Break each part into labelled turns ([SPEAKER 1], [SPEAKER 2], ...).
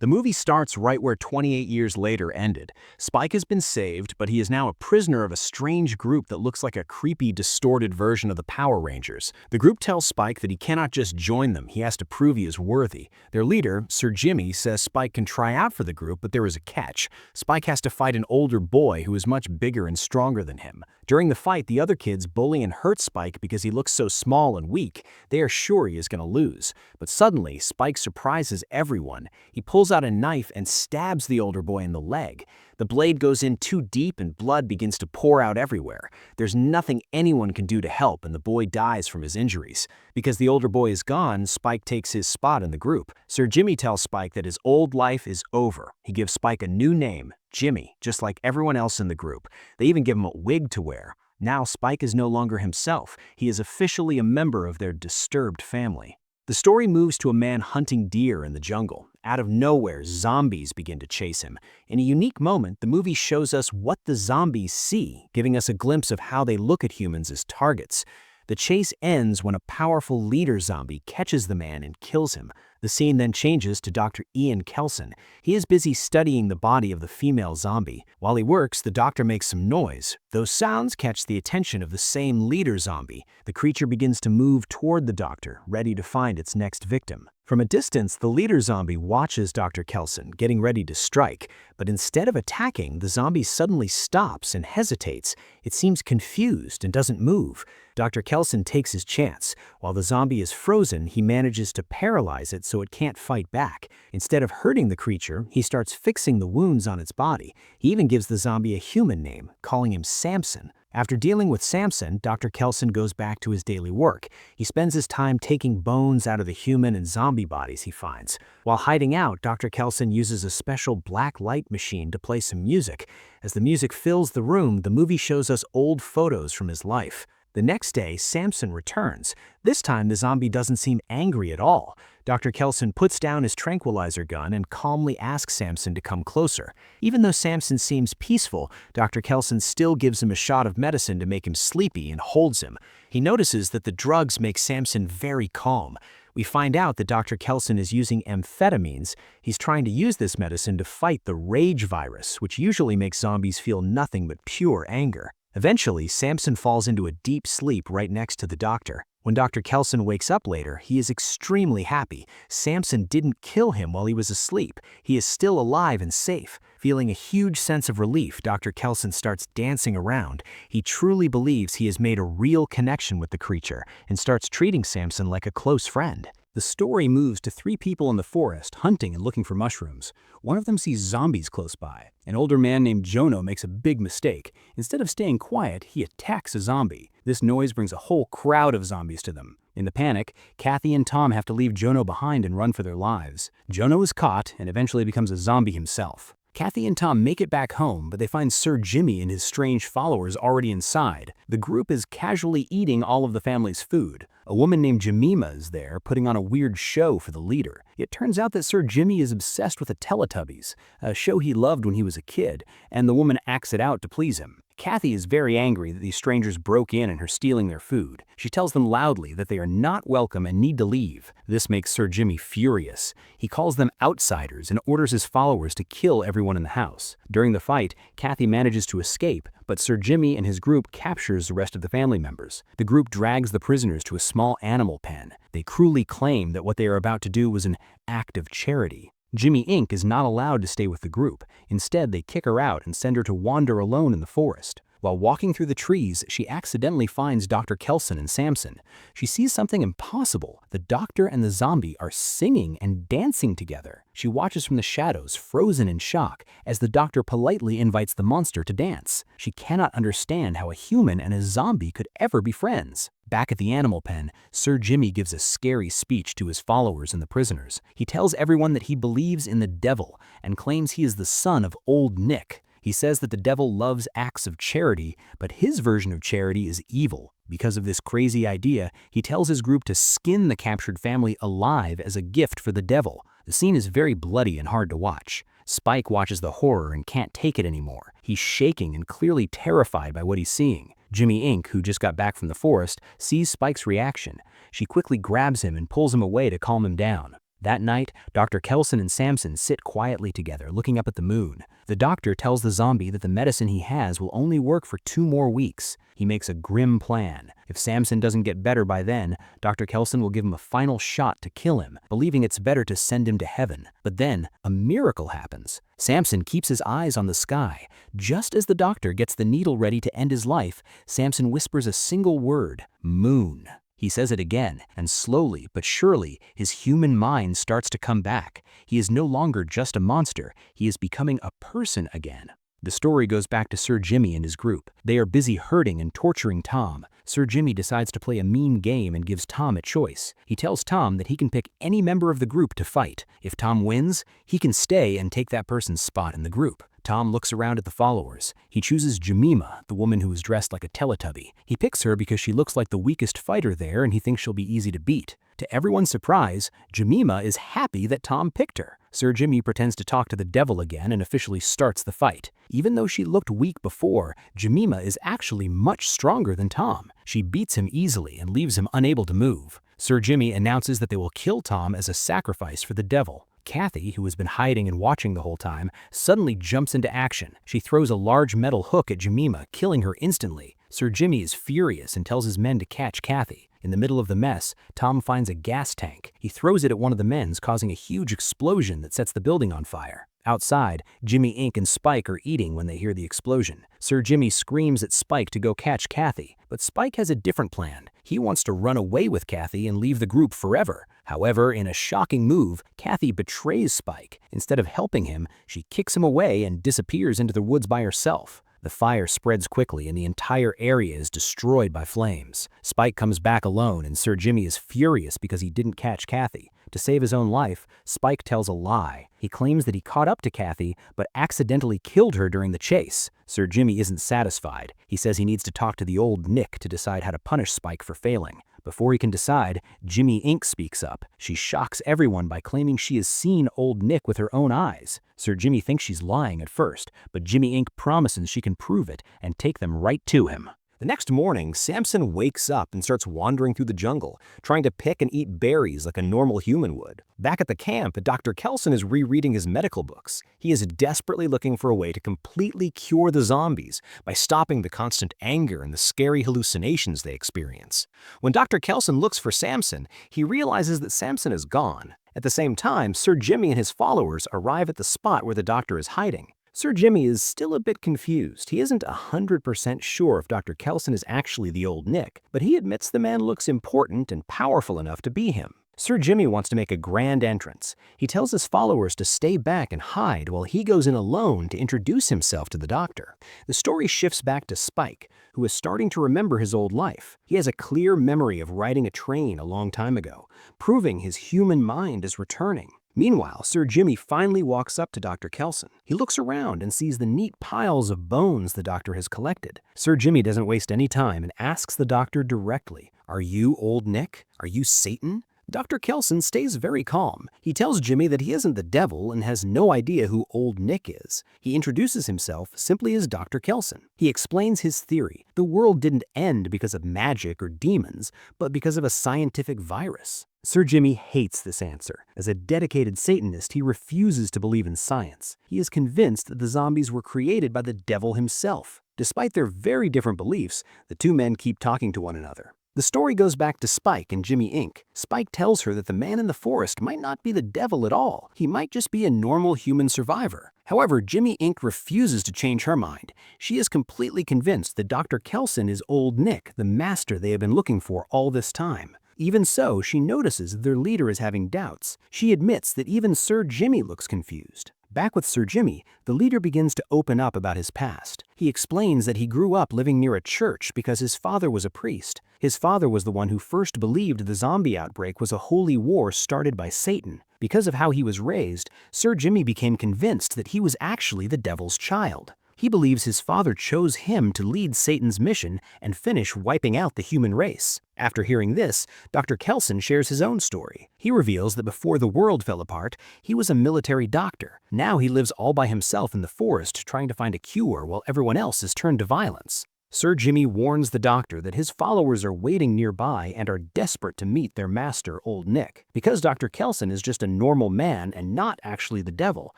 [SPEAKER 1] The movie starts right where 28 years later ended. Spike has been saved, but he is now a prisoner of a strange group that looks like a creepy, distorted version of the Power Rangers. The group tells Spike that he cannot just join them, he has to prove he is worthy. Their leader, Sir Jimmy, says Spike can try out for the group, but there is a catch. Spike has to fight an older boy who is much bigger and stronger than him. During the fight, the other kids bully and hurt Spike because he looks so small and weak. They are sure he is going to lose. But suddenly, Spike surprises everyone. He pulls out a knife and stabs the older boy in the leg. The blade goes in too deep and blood begins to pour out everywhere. There's nothing anyone can do to help and the boy dies from his injuries. Because the older boy is gone, Spike takes his spot in the group. Sir Jimmy tells Spike that his old life is over. He gives Spike a new name, Jimmy, just like everyone else in the group. They even give him a wig to wear. Now Spike is no longer himself. He is officially a member of their disturbed family. The story moves to a man hunting deer in the jungle. Out of nowhere, zombies begin to chase him. In a unique moment, the movie shows us what the zombies see, giving us a glimpse of how they look at humans as targets. The chase ends when a powerful leader zombie catches the man and kills him. The scene then changes to Dr. Ian Kelson. He is busy studying the body of the female zombie. While he works, the doctor makes some noise. Those sounds catch the attention of the same leader zombie. The creature begins to move toward the doctor, ready to find its next victim. From a distance, the leader zombie watches Dr. Kelson, getting ready to strike, but instead of attacking, the zombie suddenly stops and hesitates. It seems confused and doesn't move. Dr. Kelson takes his chance. While the zombie is frozen, he manages to paralyze it so it can't fight back. Instead of hurting the creature, he starts fixing the wounds on its body. He even gives the zombie a human name, calling him Samson. After dealing with Samson, Dr. Kelson goes back to his daily work. He spends his time taking bones out of the human and zombie bodies he finds. While hiding out, Dr. Kelson uses a special black light machine to play some music. As the music fills the room, the movie shows us old photos from his life. The next day, Samson returns. This time, the zombie doesn't seem angry at all. Dr. Kelson puts down his tranquilizer gun and calmly asks Samson to come closer. Even though Samson seems peaceful, Dr. Kelson still gives him a shot of medicine to make him sleepy and holds him. He notices that the drugs make Samson very calm. We find out that Dr. Kelson is using amphetamines. He's trying to use this medicine to fight the rage virus, which usually makes zombies feel nothing but pure anger. Eventually, Samson falls into a deep sleep right next to the doctor. When Dr. Kelson wakes up later, he is extremely happy. Samson didn't kill him while he was asleep. He is still alive and safe. Feeling a huge sense of relief, Dr. Kelson starts dancing around. He truly believes he has made a real connection with the creature and starts treating Samson like a close friend. The story moves to three people in the forest hunting and looking for mushrooms. One of them sees zombies close by. An older man named Jono makes a big mistake. Instead of staying quiet, he attacks a zombie. This noise brings a whole crowd of zombies to them. In the panic, Kathy and Tom have to leave Jono behind and run for their lives. Jono is caught and eventually becomes a zombie himself. Kathy and Tom make it back home, but they find Sir Jimmy and his strange followers already inside. The group is casually eating all of the family's food. A woman named Jemima is there, putting on a weird show for the leader. It turns out that Sir Jimmy is obsessed with the Teletubbies, a show he loved when he was a kid, and the woman acts it out to please him. Kathy is very angry that these strangers broke in and are stealing their food. She tells them loudly that they are not welcome and need to leave. This makes Sir Jimmy furious. He calls them outsiders and orders his followers to kill everyone in the house. During the fight, Kathy manages to escape, but Sir Jimmy and his group captures the rest of the family members. The group drags the prisoners to a small animal pen. They cruelly claim that what they are about to do was an act of charity. Jimmy Inc. is not allowed to stay with the group. Instead, they kick her out and send her to wander alone in the forest. While walking through the trees, she accidentally finds Dr. Kelson and Samson. She sees something impossible. The doctor and the zombie are singing and dancing together. She watches from the shadows, frozen in shock, as the doctor politely invites the monster to dance. She cannot understand how a human and a zombie could ever be friends. Back at the animal pen, Sir Jimmy gives a scary speech to his followers and the prisoners. He tells everyone that he believes in the devil and claims he is the son of Old Nick. He says that the devil loves acts of charity, but his version of charity is evil. Because of this crazy idea, he tells his group to skin the captured family alive as a gift for the devil. The scene is very bloody and hard to watch. Spike watches the horror and can't take it anymore. He's shaking and clearly terrified by what he's seeing. Jimmy Inc., who just got back from the forest, sees Spike's reaction. She quickly grabs him and pulls him away to calm him down. That night, Dr. Kelson and Samson sit quietly together, looking up at the moon. The doctor tells the zombie that the medicine he has will only work for 2 more weeks. He makes a grim plan. If Samson doesn't get better by then, Dr. Kelson will give him a final shot to kill him, believing it's better to send him to heaven. But then, a miracle happens. Samson keeps his eyes on the sky. Just as the doctor gets the needle ready to end his life, Samson whispers a single word: moon. He says it again, and slowly but surely, his human mind starts to come back. He is no longer just a monster, he is becoming a person again. The story goes back to Sir Jimmy and his group. They are busy hurting and torturing Tom. Sir Jimmy decides to play a mean game and gives Tom a choice. He tells Tom that he can pick any member of the group to fight. If Tom wins, he can stay and take that person's spot in the group. Tom looks around at the followers. He chooses Jemima, the woman who is dressed like a Teletubby. He picks her because she looks like the weakest fighter there and he thinks she'll be easy to beat. To everyone's surprise, Jemima is happy that Tom picked her. Sir Jimmy pretends to talk to the devil again and officially starts the fight. Even though she looked weak before, Jemima is actually much stronger than Tom. She beats him easily and leaves him unable to move. Sir Jimmy announces that they will kill Tom as a sacrifice for the devil. Kathy, who has been hiding and watching the whole time, suddenly jumps into action. She throws a large metal hook at Jemima, killing her instantly. Sir Jimmy is furious and tells his men to catch Kathy. In the middle of the mess, Tom finds a gas tank. He throws it at one of the men, causing a huge explosion that sets the building on fire. Outside, Jimmy Ink and Spike are eating when they hear the explosion. Sir Jimmy screams at Spike to go catch Kathy, but Spike has a different plan. He wants to run away with Kathy and leave the group forever. However, in a shocking move, Kathy betrays Spike. Instead of helping him, she kicks him away and disappears into the woods by herself. The fire spreads quickly and the entire area is destroyed by flames. Spike comes back alone and Sir Jimmy is furious because he didn't catch Kathy. To save his own life, Spike tells a lie. He claims that he caught up to Kathy, but accidentally killed her during the chase. Sir Jimmy isn't satisfied. He says he needs to talk to the old Nick to decide how to punish Spike for failing. Before he can decide, Jimmy Ink speaks up. She shocks everyone by claiming she has seen old Nick with her own eyes. Sir Jimmy thinks she's lying at first, but Jimmy Ink promises she can prove it and take them right to him. The next morning, Samson wakes up and starts wandering through the jungle, trying to pick and eat berries like a normal human would. Back at the camp, Dr. Kelson is rereading his medical books. He is desperately looking for a way to completely cure the zombies by stopping the constant anger and the scary hallucinations they experience. When Dr. Kelson looks for Samson, he realizes that Samson is gone. At the same time, Sir Jimmy and his followers arrive at the spot where the doctor is hiding. Sir Jimmy is still a bit confused. He isn't 100% sure if Dr. Kelson is actually the old Nick, but he admits the man looks important and powerful enough to be him. Sir Jimmy wants to make a grand entrance. He tells his followers to stay back and hide while he goes in alone to introduce himself to the doctor. The story shifts back to Spike, who is starting to remember his old life. He has a clear memory of riding a train a long time ago, proving his human mind is returning. Meanwhile, Sir Jimmy finally walks up to Dr. Kelson. He looks around and sees the neat piles of bones the doctor has collected. Sir Jimmy doesn't waste any time and asks the doctor directly, "Are you old Nick? Are you Satan?" Dr. Kelson stays very calm. He tells Jimmy that he isn't the devil and has no idea who old Nick is. He introduces himself simply as Dr. Kelson. He explains his theory. The world didn't end because of magic or demons, but because of a scientific virus. Sir Jimmy hates this answer. As a dedicated Satanist, he refuses to believe in science. He is convinced that the zombies were created by the devil himself. Despite their very different beliefs, the two men keep talking to one another. The story goes back to Spike and Jimmy Ink. Spike tells her that the man in the forest might not be the devil at all. He might just be a normal human survivor. However, Jimmy Ink refuses to change her mind. She is completely convinced that Dr. Kelson is old Nick, the master they have been looking for all this time. Even so, she notices that their leader is having doubts. She admits that even Sir Jimmy looks confused. Back with Sir Jimmy, the leader begins to open up about his past. He explains that he grew up living near a church because his father was a priest. His father was the one who first believed the zombie outbreak was a holy war started by Satan. Because of how he was raised, Sir Jimmy became convinced that he was actually the devil's child. He believes his father chose him to lead Satan's mission and finish wiping out the human race. After hearing this, Dr. Kelson shares his own story. He reveals that before the world fell apart, he was a military doctor. Now he lives all by himself in the forest trying to find a cure while everyone else is turned to violence. Sir Jimmy warns the doctor that his followers are waiting nearby and are desperate to meet their master, Old Nick. Because Dr. Kelson is just a normal man and not actually the devil,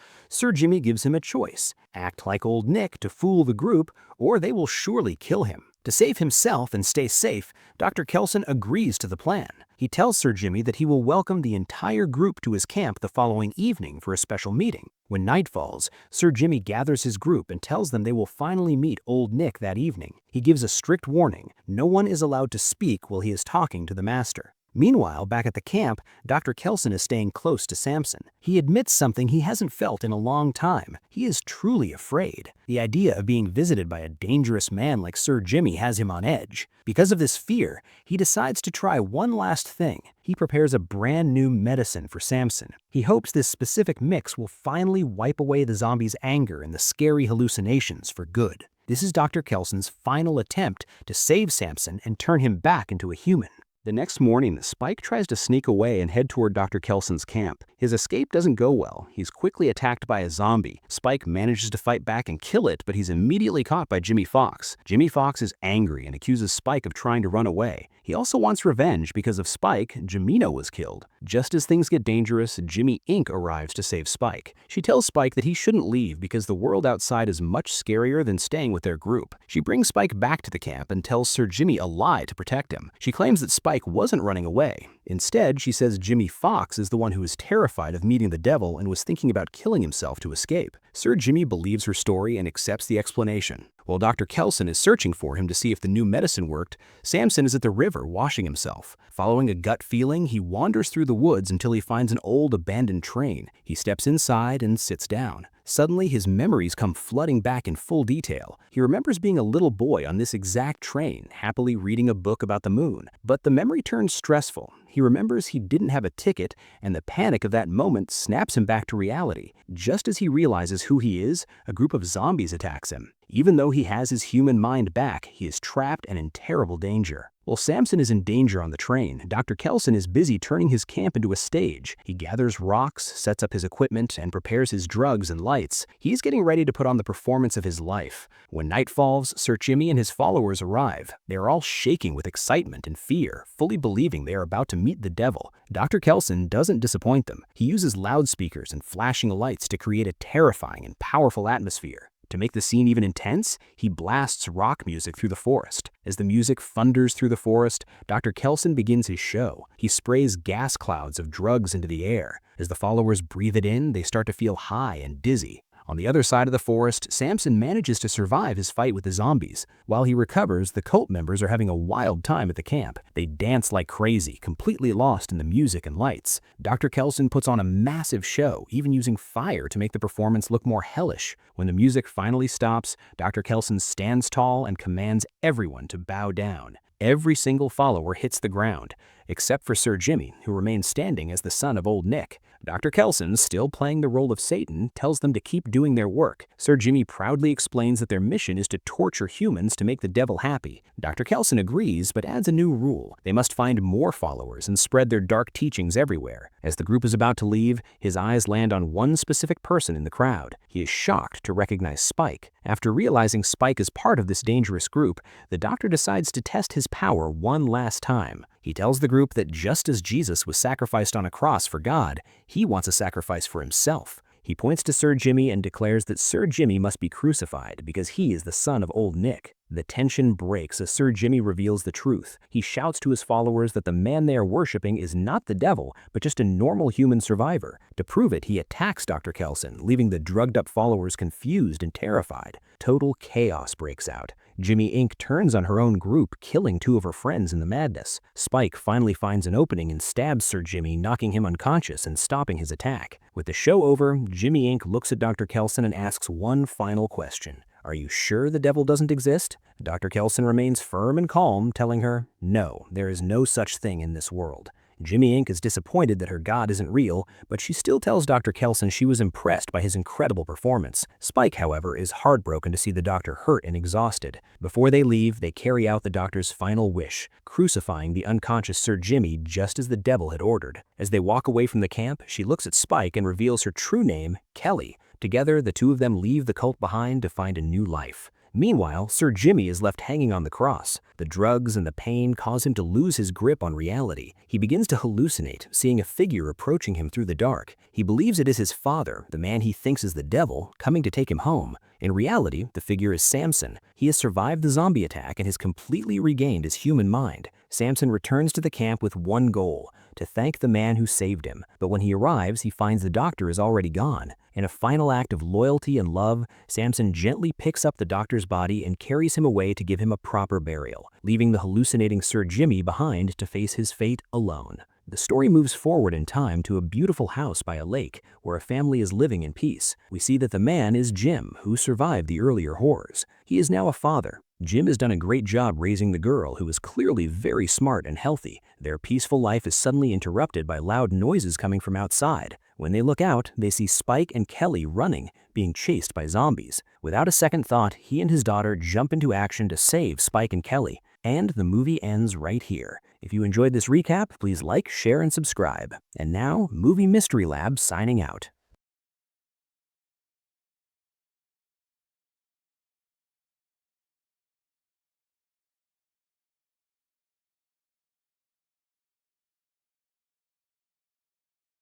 [SPEAKER 1] Sir Jimmy gives him a choice: act like Old Nick to fool the group, or they will surely kill him. To save himself and stay safe, Dr. Kelson agrees to the plan. He tells Sir Jimmy that he will welcome the entire group to his camp the following evening for a special meeting. When night falls, Sir Jimmy gathers his group and tells them they will finally meet Old Nick that evening. He gives a strict warning: no one is allowed to speak while he is talking to the master. Meanwhile, back at the camp, Dr. Kelson is staying close to Samson. He admits something he hasn't felt in a long time. He is truly afraid. The idea of being visited by a dangerous man like Sir Jimmy has him on edge. Because of this fear, he decides to try one last thing. He prepares a brand new medicine for Samson. He hopes this specific mix will finally wipe away the zombie's anger and the scary hallucinations for good. This is Dr. Kelson's final attempt to save Samson and turn him back into a human. The next morning, Spike tries to sneak away and head toward Dr. Kelson's camp. His escape doesn't go well. He's quickly attacked by a zombie. Spike manages to fight back and kill it, but he's immediately caught by Jimmy Fox. Jimmy Fox is angry and accuses Spike of trying to run away. He also wants revenge because of Spike. Jimino was killed. Just as things get dangerous, Jimmy Inc. arrives to save Spike. She tells Spike that he shouldn't leave because the world outside is much scarier than staying with their group. She brings Spike back to the camp and tells Sir Jimmy a lie to protect him. She claims that Spike wasn't running away. Instead, she says Jimmy Fox is the one who is terrified of meeting the devil and was thinking about killing himself to escape. Sir Jimmy believes her story and accepts the explanation. While Dr. Kelson is searching for him to see if the new medicine worked, Samson is at the river washing himself. Following a gut feeling, he wanders through the woods until he finds an old abandoned train. He steps inside and sits down. Suddenly, his memories come flooding back in full detail. He remembers being a little boy on this exact train, happily reading a book about the moon. But the memory turns stressful. He remembers he didn't have a ticket, and the panic of that moment snaps him back to reality. Just as he realizes who he is, a group of zombies attacks him. Even though he has his human mind back, he is trapped and in terrible danger. While Samson is in danger on the train, Dr. Kelson is busy turning his camp into a stage. He gathers rocks, sets up his equipment, and prepares his drugs and lights. He's getting ready to put on the performance of his life. When night falls, Sir Jimmy and his followers arrive. They are all shaking with excitement and fear, fully believing they are about to meet the devil. Dr. Kelson doesn't disappoint them. He uses loudspeakers and flashing lights to create a terrifying and powerful atmosphere. To make the scene even intense, he blasts rock music through the forest. As the music thunders through the forest, Dr. Kelson begins his show. He sprays gas clouds of drugs into the air. As the followers breathe it in, they start to feel high and dizzy. On the other side of the forest, Samson manages to survive his fight with the zombies. While he recovers, the cult members are having a wild time at the camp. They dance like crazy, completely lost in the music and lights. Dr. Kelson puts on a massive show, even using fire to make the performance look more hellish. When the music finally stops, Dr. Kelson stands tall and commands everyone to bow down. Every single follower hits the ground, except for Sir Jimmy, who remains standing as the son of Old Nick. Dr. Kelson, still playing the role of Satan, tells them to keep doing their work. Sir Jimmy proudly explains that their mission is to torture humans to make the devil happy. Dr. Kelson agrees, but adds a new rule. They must find more followers and spread their dark teachings everywhere. As the group is about to leave, his eyes land on one specific person in the crowd. He is shocked to recognize Spike. After realizing Spike is part of this dangerous group, the doctor decides to test his power one last time. He tells the group that just as Jesus was sacrificed on a cross for God, he wants a sacrifice for himself. He points to Sir Jimmy and declares that Sir Jimmy must be crucified because he is the son of Old Nick. The tension breaks as Sir Jimmy reveals the truth. He shouts to his followers that the man they are worshipping is not the devil, but just a normal human survivor. To prove it, he attacks Dr. Kelson, leaving the drugged-up followers confused and terrified. Total chaos breaks out. Jimmy Inc. turns on her own group, killing two of her friends in the madness. Spike finally finds an opening and stabs Sir Jimmy, knocking him unconscious and stopping his attack. With the show over, Jimmy Inc. looks at Dr. Kelson and asks one final question. Are you sure the devil doesn't exist? Dr. Kelson remains firm and calm, telling her, no, there is no such thing in this world. Jimmy Inc. is disappointed that her god isn't real, but she still tells Dr. Kelson she was impressed by his incredible performance. Spike, however, is heartbroken to see the doctor hurt and exhausted. Before they leave, they carry out the doctor's final wish, crucifying the unconscious Sir Jimmy just as the devil had ordered. As they walk away from the camp, she looks at Spike and reveals her true name, Kelly. Together, the two of them leave the cult behind to find a new life. Meanwhile, Sir Jimmy is left hanging on the cross. The drugs and the pain cause him to lose his grip on reality. He begins to hallucinate, seeing a figure approaching him through the dark. He believes it is his father, the man he thinks is the devil, coming to take him home. In reality, the figure is Samson. He has survived the zombie attack and has completely regained his human mind. Samson returns to the camp with one goal: to thank the man who saved him. But when he arrives, he finds the doctor is already gone. In a final act of loyalty and love, Samson gently picks up the doctor's body and carries him away to give him a proper burial, leaving the hallucinating Sir Jimmy behind to face his fate alone. The story moves forward in time to a beautiful house by a lake where a family is living in peace. We see that the man is Jim, who survived the earlier horrors. He is now a father. Jim has done a great job raising the girl, who is clearly very smart and healthy. Their peaceful life is suddenly interrupted by loud noises coming from outside. When they look out, they see Spike and Kelly running, being chased by zombies. Without a second thought, he and his daughter jump into action to save Spike and Kelly. And the movie ends right here. If you enjoyed this recap, please like, share, and subscribe. And now, Movie Mystery Lab signing out.